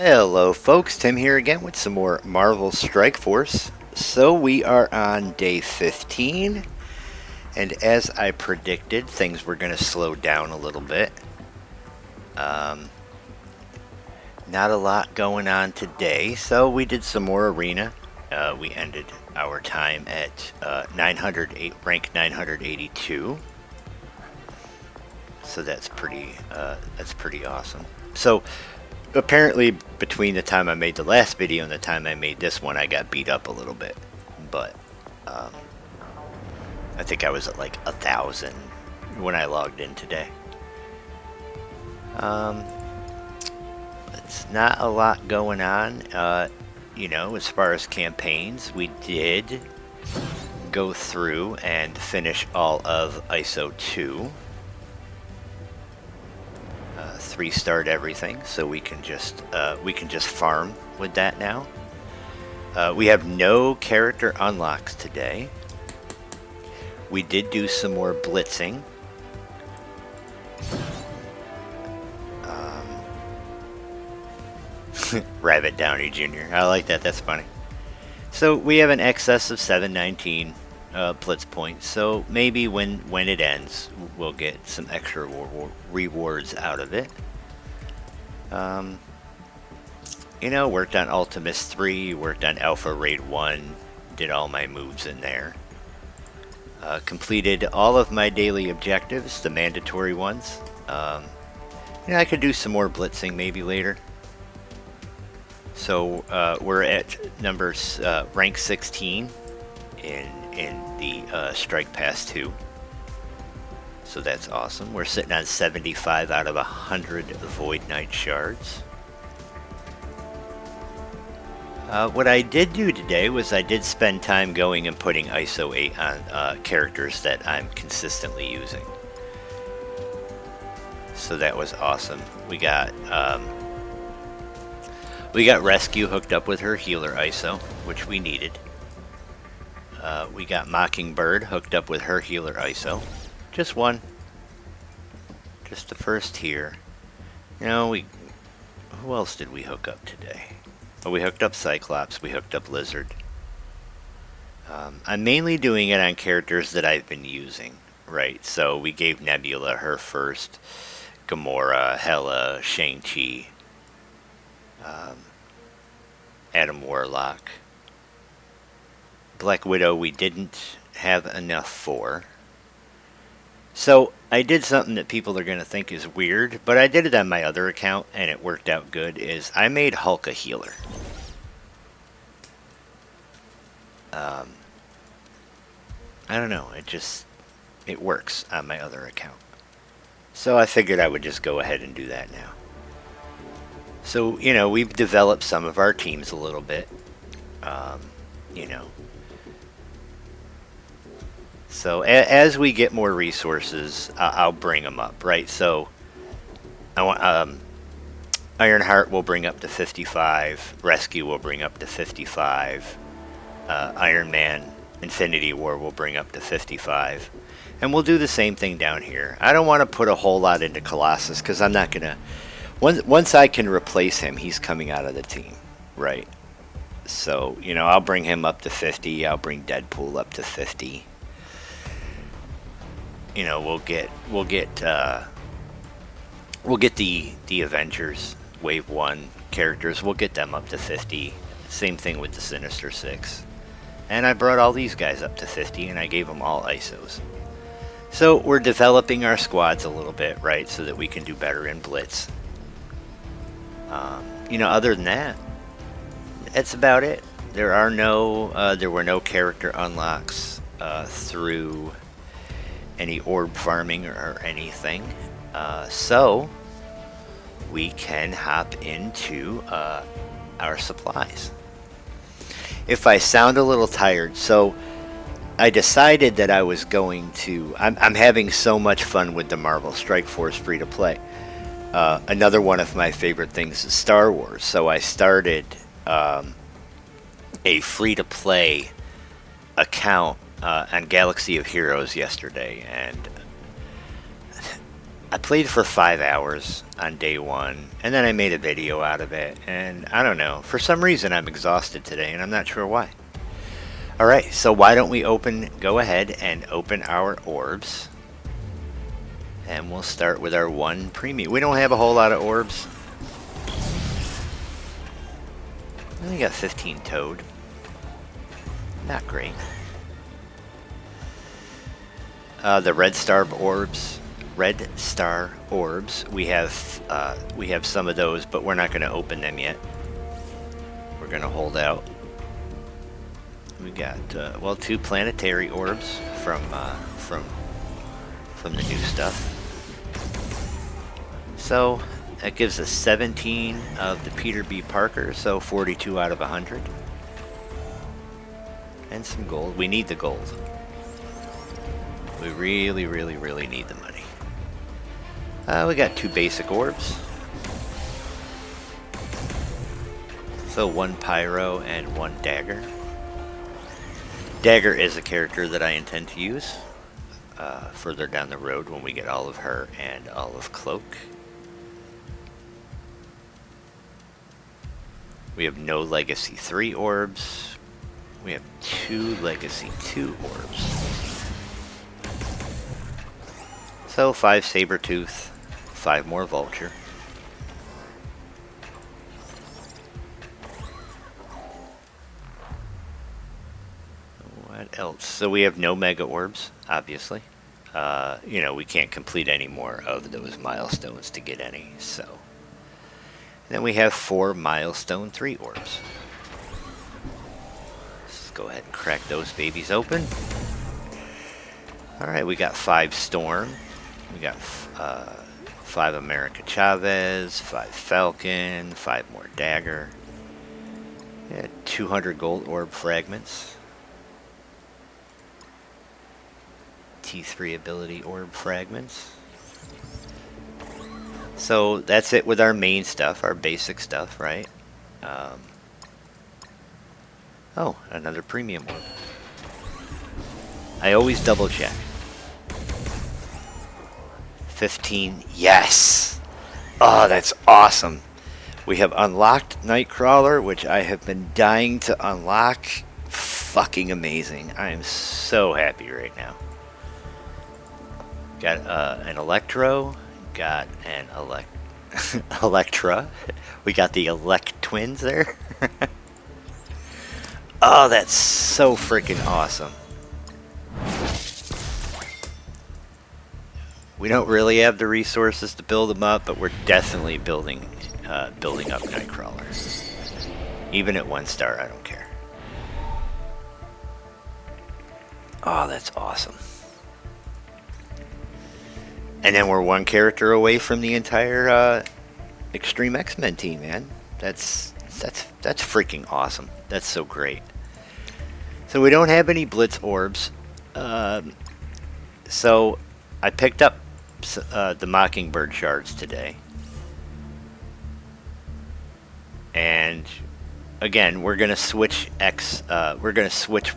Hello folks, Tim here again with some more Marvel Strike Force. So we are on day 15, and as I predicted, things were going to slow down a little bit. Not a lot going on today, so we did some more arena. We ended our time at 908, rank 982. So that's pretty awesome. So apparently between the time I made the last video and the time I made this one, I got beat up a little bit, but I think I was at like 1,000 when I logged in today. It's not a lot going on. As far as campaigns, we did go through and finish all of ISO 2. 3-starred everything, so we can just farm with that now. We have no character unlocks today. We did do some more blitzing. Rabbit Downey Jr. I like that. That's funny. So we have an excess of 719 blitz points. So maybe when it ends, we'll get some extra rewards out of it. Worked on Ultimus 3, worked on Alpha Raid 1, did all my moves in there. Completed all of my daily objectives, the mandatory ones. I could do some more blitzing maybe later. So we're at rank 16 in the Strike Pass 2. So that's awesome. We're sitting on 75 out of 100 Void Knight shards. What I did do today was I did spend time going and putting ISO 8 on characters that I'm consistently using. So that was awesome. We got Rescue hooked up with her healer ISO, which we needed. We got Mockingbird hooked up with her healer ISO. Just one. Just the first here. Who else did we hook up today? Oh, we hooked up Cyclops, we hooked up Lizard. I'm mainly doing it on characters that I've been using, right? So we gave Nebula her first, Gamora, Hela, Shang-Chi, Adam Warlock. Black Widow we didn't have enough for. So I did something that people are going to think is weird, but I did it on my other account and it worked out good, is I made Hulk a healer. I don't know, it works on my other account. So I figured I would just go ahead and do that now. So, we've developed some of our teams a little bit. So as we get more resources, I'll bring them up, right? So I want Ironheart will bring up to 55, Rescue will bring up to 55, Iron Man Infinity War will bring up to 55, and we'll do the same thing down here. I don't want to put a whole lot into Colossus because I'm not gonna. Once I can replace him, he's coming out of the team, right? So I'll bring him up to 50. I'll bring Deadpool up to 50. We'll get the Avengers Wave 1 characters. We'll get them up to 50. Same thing with the Sinister Six. And I brought all these guys up to 50, and I gave them all ISOs. So we're developing our squads a little bit, right, so that we can do better in Blitz. Other than that, that's about it. There were no character unlocks through any orb farming or anything. So we can hop into our supplies. If I sound a little tired, so I decided that I was going to. I'm having so much fun with the Marvel Strike Force free to play. Another one of my favorite things is Star Wars. So I started a free to play account on Galaxy of Heroes yesterday, and I played for 5 hours on day 1, and then I made a video out of it, and I don't know, for some reason I'm exhausted today, and I'm not sure why. Alright, so why don't we go ahead and open our orbs, and we'll start with our 1 premium. We don't have a whole lot of orbs. I only got 15 toad. Not great. The red star orbs. We have some of those, but we're not going to open them yet. We're going to hold out. We got well, 2 planetary orbs from the new stuff. So that gives us 17 of the Peter B. Parker, so 42 out of 100. And some gold. We need the gold. We really, really, really need the money. We got 2 basic orbs. So 1 pyro and 1 dagger. Dagger is a character that I intend to use further down the road when we get all of her and all of Cloak. We have no Legacy 3 orbs. We have 2 Legacy 2 orbs. So 5 Sabretooth, 5 more Vulture. What else? So we have no Mega Orbs, obviously. You know, we can't complete any more of those milestones to get any, so. And then we have 4 Milestone 3 orbs. Let's go ahead and crack those babies open. Alright, we got 5 Storm. We got 5 America Chavez, 5 Falcon, 5 more Dagger. Yeah, 200 gold orb fragments. T3 ability orb fragments. So that's it with our main stuff, our basic stuff, right? Oh, another premium orb. I always double check. 15, yes! Oh, that's awesome. We have unlocked Nightcrawler, which I have been dying to unlock. Fucking amazing. I am so happy right now. Got an Electro, got an Electra. We got the Elect twins there. Oh, that's so freaking awesome. We don't really have the resources to build them up, but we're definitely building up Nightcrawler. Even at 1 star, I don't care. Oh, that's awesome. And then we're 1 character away from the entire Extreme X-Men team, man. That's freaking awesome. That's so great. So we don't have any Blitz orbs. So I picked up the Mockingbird shards today. And again, we're gonna switch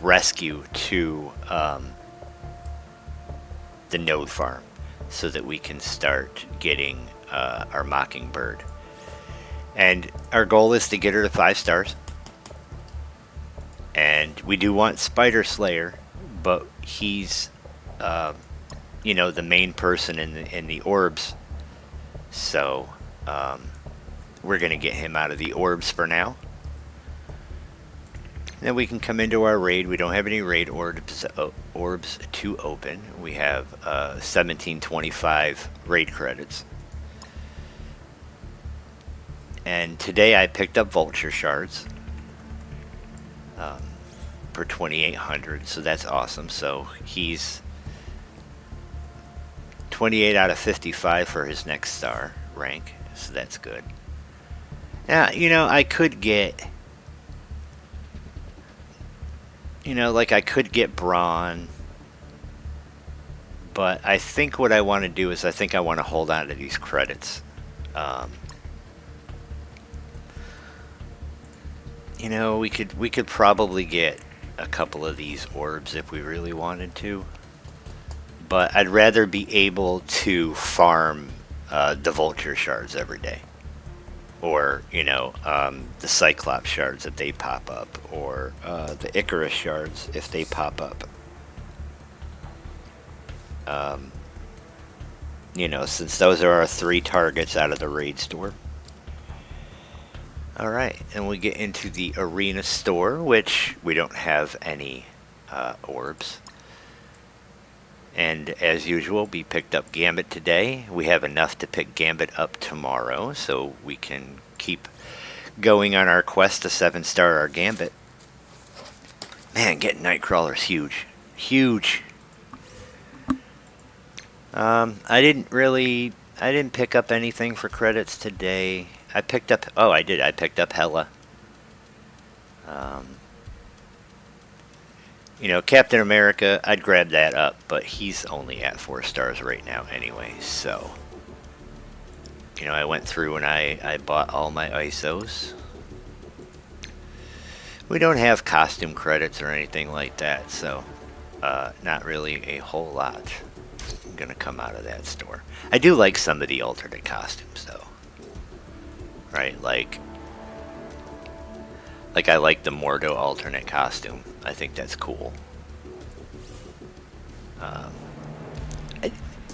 rescue to the node farm, so that we can start getting our Mockingbird. And our goal is to get her to 5 stars. And we do want Spider Slayer, but he's, you know, the main person in the orbs. So we're gonna get him out of the orbs for now. And then we can come into our raid. We don't have any raid orbs to open. We have 1725 raid credits. And today I picked up Vulture shards for 2,800, so that's awesome. So he's 28 out of 55 for his next star rank, so that's good. Now, you know, I could get... You know, like I could get Brawn, but I think what I want to do is I think I want to hold on to these credits. You know, we could probably get a couple of these orbs if we really wanted to, but I'd rather be able to farm the Vulture shards every day. Or, the Cyclops shards if they pop up. Or the Icarus shards if they pop up. Since those are our 3 targets out of the raid store. Alright, and we get into the arena store, which we don't have any orbs. And as usual, we picked up Gambit today. We have enough to pick Gambit up tomorrow, so we can keep going on our quest to 7-star our Gambit. Man, getting Nightcrawler's huge. Huge. I didn't pick up anything for credits today. I picked up Hela. Captain America, I'd grab that up, but he's only at 4 stars right now anyway, so. I went through and I bought all my ISOs. We don't have costume credits or anything like that, so not really a whole lot gonna come out of that store. I do like some of the alternate costumes though. Right, like I like the Mordo alternate costume. I think that's cool.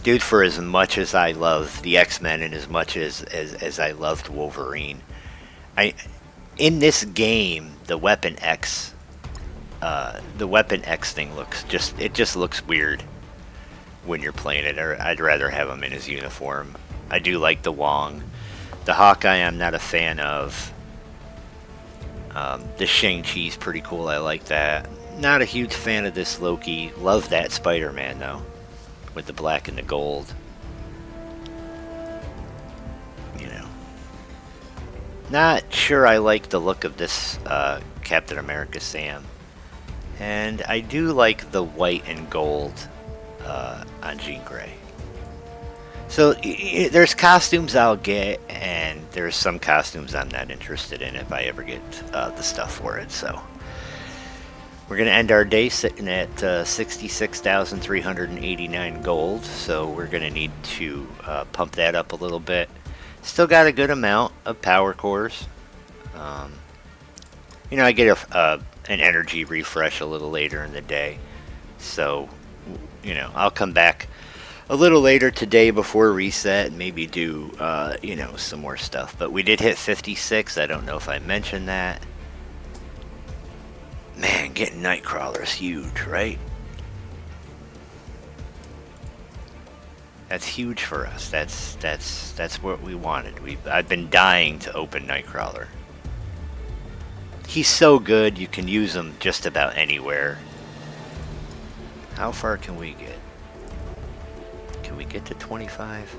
Dude, for as much as I love the X-Men and as much as I loved Wolverine, in this game the Weapon X thing just looks weird when you're playing it. Or I'd rather have him in his uniform. I do like the Wong. The Hawkeye I'm not a fan of. The Shang-Chi's pretty cool. I like that. Not a huge fan of this Loki. Love that Spider-Man though, with the black and the gold. Not sure I like the look of this Captain America Sam. And I do like the white and gold on Jean Grey. So there's costumes I'll get, and there's some costumes I'm not interested in if I ever get the stuff for it. So we're going to end our day sitting at 66,389 gold. So we're going to need to pump that up a little bit. Still got a good amount of power cores. I get an energy refresh a little later in the day. So, I'll come back a little later today before reset and maybe do, some more stuff. But we did hit 56. I don't know if I mentioned that. Man, getting Nightcrawler is huge, right? That's huge for us. That's what we wanted. I've been dying to open Nightcrawler. He's so good, you can use him just about anywhere. How far can we get? Can we get to 25?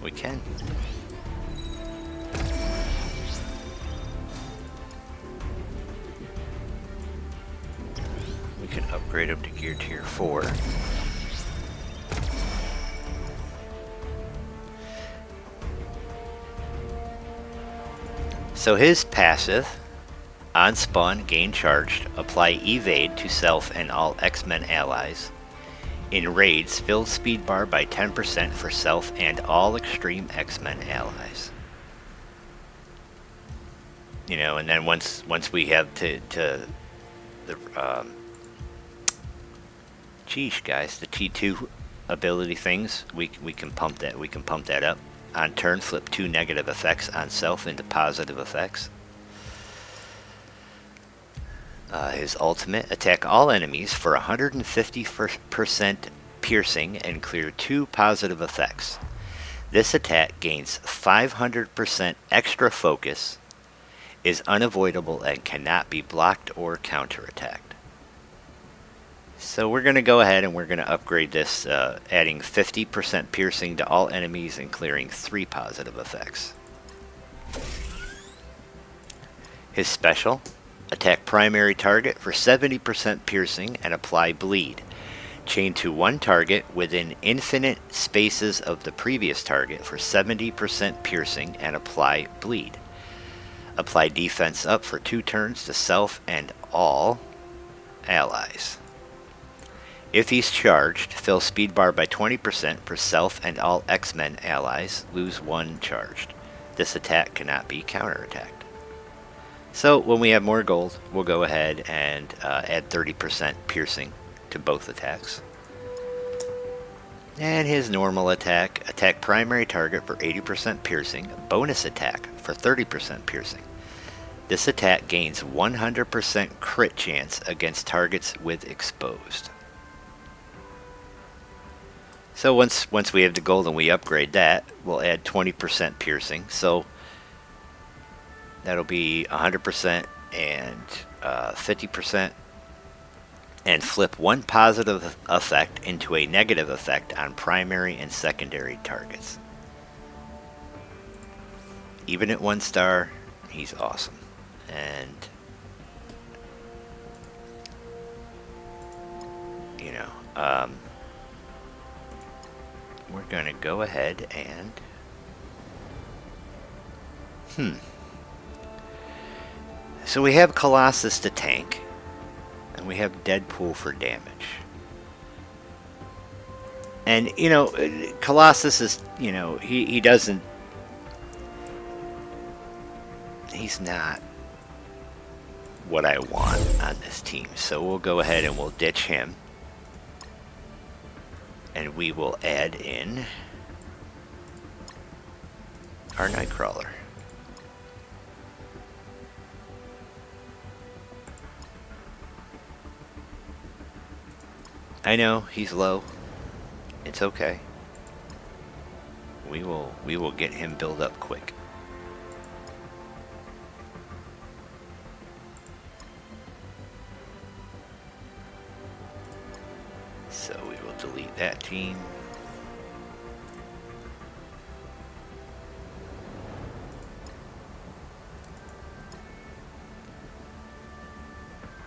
We can. We can upgrade him to Gear Tier 4. So his passive, on spawn, gain charged, apply evade to self and all X-Men allies. In raids, fill speed bar by 10% for self and all extreme X-Men allies. And then once we have to the Sheesh, guys, the T2 ability things, we can pump that. We can pump that up. On turn, flip 2 negative effects on self into positive effects. His ultimate, attack all enemies for 150% piercing and clear 2 positive effects. This attack gains 500% extra focus, is unavoidable, and cannot be blocked or counterattacked. So we're going to go ahead and we're going to upgrade this, adding 50% piercing to all enemies and clearing 3 positive effects. His special, attack primary target for 70% piercing and apply bleed. Chain to one target within infinite spaces of the previous target for 70% piercing and apply bleed. Apply defense up for 2 turns to self and all. allies. If he's charged, fill speed bar by 20% for self and all X-Men allies. Lose 1 charged. This attack cannot be counterattacked. So when we have more gold, we'll go ahead and add 30% piercing to both attacks. And his normal attack, attack primary target for 80% piercing, bonus attack for 30% piercing. This attack gains 100% crit chance against targets with exposed. So once we have the gold and we upgrade that, we'll add 20% piercing. So that'll be 100% and 50%. And flip 1 positive effect into a negative effect on primary and secondary targets. Even at 1 star, he's awesome. And you know, we're gonna go ahead and so we have Colossus to tank, and we have Deadpool for damage. And you know, Colossus is, you know, he doesn't, he's not what I want on this team. So we'll go ahead and we'll ditch him. And we will add in our Nightcrawler. I know he's low. It's okay. We will get him built up quick. So we will delete that team.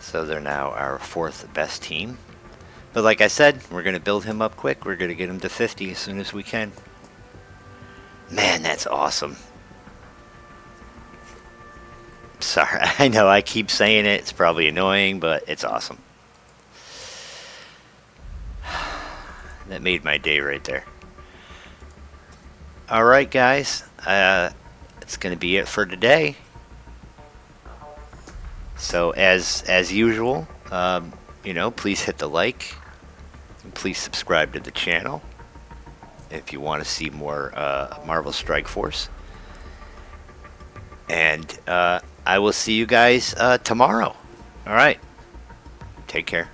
So they're now our 4th best team. But like I said, we're going to build him up quick. We're going to get him to 50 as soon as we can. Man, that's awesome. Sorry, I know I keep saying it. It's probably annoying, but it's awesome. That made my day right there. Alright guys, it's going to be it for today. So as usual, you know, please hit the like. And please subscribe to the channel if you want to see more Marvel Strike Force. And I will see you guys tomorrow. Alright, take care.